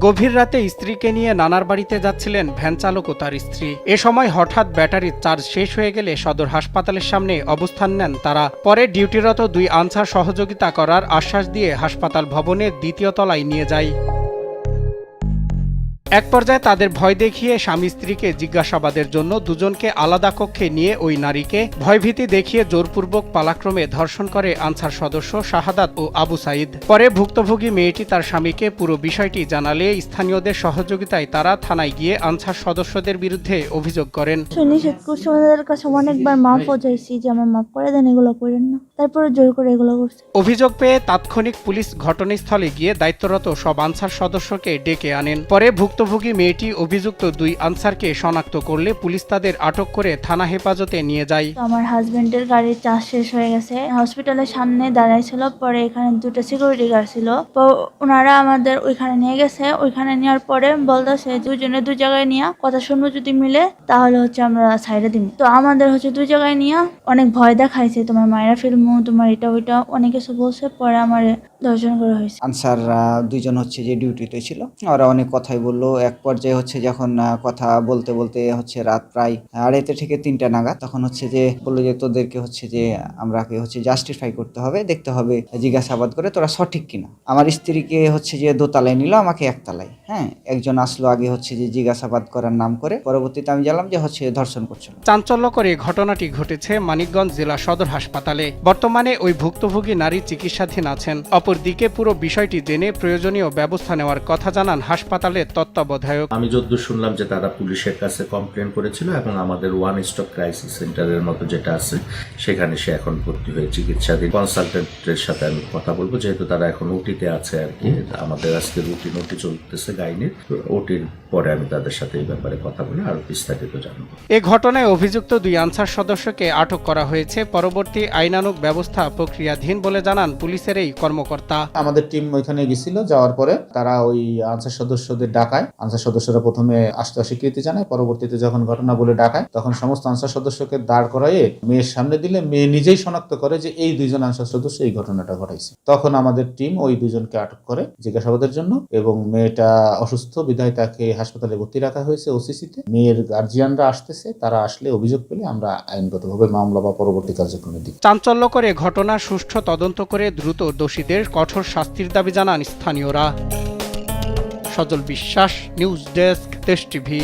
গভীর রাতে স্ত্রীকে নিয়ে নানার বাড়িতে যাচ্ছিলেন ভ্যান চালক ও তার স্ত্রী। এ সময় হঠাৎ ব্যাটারির চার্জ শেষ হয়ে গেলে সদর হাসপাতালের সামনে অবস্থান নেন তারা। পরে ডিউটিরত দুই আনসার সহযোগিতা করার আশ্বাস দিয়ে হাসপাতাল ভবনের দ্বিতীয় তলায় নিয়ে যায়। এক পর্যায়ে তাদের ভয় দেখিয়ে স্বামী স্ত্রীকে জিজ্ঞাসাবাদের জন্য দুজনকে আলাদা কক্ষে নিয়ে ওই নারীকে ভয়ভীতি দেখিয়ে জোরপূর্বক পালাক্রমে ধর্ষণ করে আনসার সদস্য শাহাদাত ও আবু সাইদ। পরে ভুক্তভোগী মেয়েটি তার স্বামীকে পুরো বিষয়টি জানালে স্থানীয়দের সহযোগিতায় তারা থানায় গিয়ে আনসার সদস্যদের বিরুদ্ধে অভিযোগ করেন। অনেকবার মাফও চাইছি যে আমার মাফ করে দেন, এগুলো করেন না, তারপরে জোর করে এগুলো করছে। অভিযোগ পেয়ে তাৎক্ষণিক পুলিশ ঘটনাস্থলে গিয়ে দায়িত্বরত সব আনসার সদস্যকে ডেকে আনেন। পরে ভুক্তভোগী মেয়েটি অভিযুক্ত দুই আনসারকে শনাক্ত করলে পুলিশ তাদের আটক করে থানা হেফাজতে নিয়ে যায়। আমার হাজবেন্ডের গাড়ির চার্জ শেষ হয়ে গেছে, হসপিটালের সামনে দাঁড়াইছিল। পরে এখানে দুটো সিকিউরিটি গার্ড ছিল, তো ওনারা আমাদের ওইখানে নিয়ে গেছে। ওইখানে নেওয়ার পরে বলতেছে দুজনে দুই জায়গায় নিয়ে কথা শুনবো, যদি মিলে তাহলে আমরা সাইডে দিব। তো আমাদের দুই জায়গায় নিয়ে অনেক ভয় দেখাইছে, তোমার মায়েরা ফিল্মু, তোমার এটা ওইটা অনেক কিছু বলছে। পরে আমার ধর্ষণ করা হয়েছে। আনসাররা দুইজন যে ডিউটিতে ছিল, ওরা অনেক কথাই বললো। এক পর্যায়ে যখন কথা বলতে বলতে রাত প্রায় 2:30 থেকে 3টা নাগাদ, তখন যে বললো যে তোদেরকে যে আমরাকে জাস্টিফাই করতে হবে, দেখতে হবে জিজ্ঞাসাবাদ করে তোরা সঠিক কিনা। আমার স্ত্রীকে যে দোতলায় নিল, আমাকে একতলায়। হ্যাঁ, একজন আসলো আগে যে জিজ্ঞাসাবাদ করার নাম করে, পরবর্তীতে আমি জানলাম যে ধর্ষণ করছিল। চাঞ্চল্যকর এই ঘটনাটি ঘটেছে মানিকগঞ্জ জেলা সদর হাসপাতালে। বর্তমানে ওই ভুক্তভোগী নারী চিকিৎসাধীন আছেন। অপরদিকে পুরো বিষয়টি জেনে প্রয়োজনীয় ব্যবস্থা নেওয়ার কথা জানান হাসপাতালের তত্ত্বাবধায়ক। আমি যতদূর শুনলাম যে তারা পুলিশের কাছে কমপ্লেন করেছিল এবং আমাদের ওয়ান স্টপ ক্রাইসিস সেন্টারের মতো যেটা আছে সেখানে সে এখন ভর্তি হয়ে চিকিৎসাধীন। কনসালটেন্টের সাথে আমি কথা বলবো, যেহেতু তারা এখন ওটিতে আছে আর কি। আমাদের আজকে রুটিন ওটি চলতেছে গাইনির, ওটির পরে আমি তাদের সাথে এই ব্যাপারে কথা বলে আরো বিস্তারিত জানবো। এ ঘটনায় অভিযুক্ত দুই আনসার সদস্যকে আটক করা হয়েছে। পরবর্তী আইনানুগ ব্যবস্থা প্রক্রিয়াধীন বলে জানান পুলিশের এই কর্মকর্তা। আমাদের টিম ওইখানে গেছিল, যাওয়ার পরে তারা ওই আনসার সদস্যদের ডাকায়। আনসার সদস্যরা প্রথমে আসতে অস্বীকৃতি জানায়, পরবর্তীতে যখন ঘটনা বলে ডাকায়, তখন সমস্ত আনসার সদস্যকে দাঁড় করাইয়ে মেয়ের সামনে দিলে মেয়ে নিজেই শনাক্ত করে যে এই দুইজন আনসার সদস্য এই ঘটনাটা ঘটাইছে। তখন আমাদের টিম ওই দুইজনকে আটক করে জিজ্ঞাসাবাদের জন্য, এবং মেয়েটা অসুস্থ বিধায় তাকে হাসপাতালে ভর্তি রাখা হয়েছে ওসিসিতে। মেয়ের গার্জিয়ানরা আসতেছে, তারা আসলে অভিযোগ পেলে আমরা আইনগতভাবে মামলা বা পরবর্তী কার্যক্রমে দিই। চাঞ্চল্যকর এ ঘটনার সুষ্ঠু তদন্ত করে দ্রুত দোষীদের কঠোর শাস্তির দাবি জানান স্থানীয়রা। সজল বিশ্বাস, নিউজ ডেস্ক, দেশ টিভি।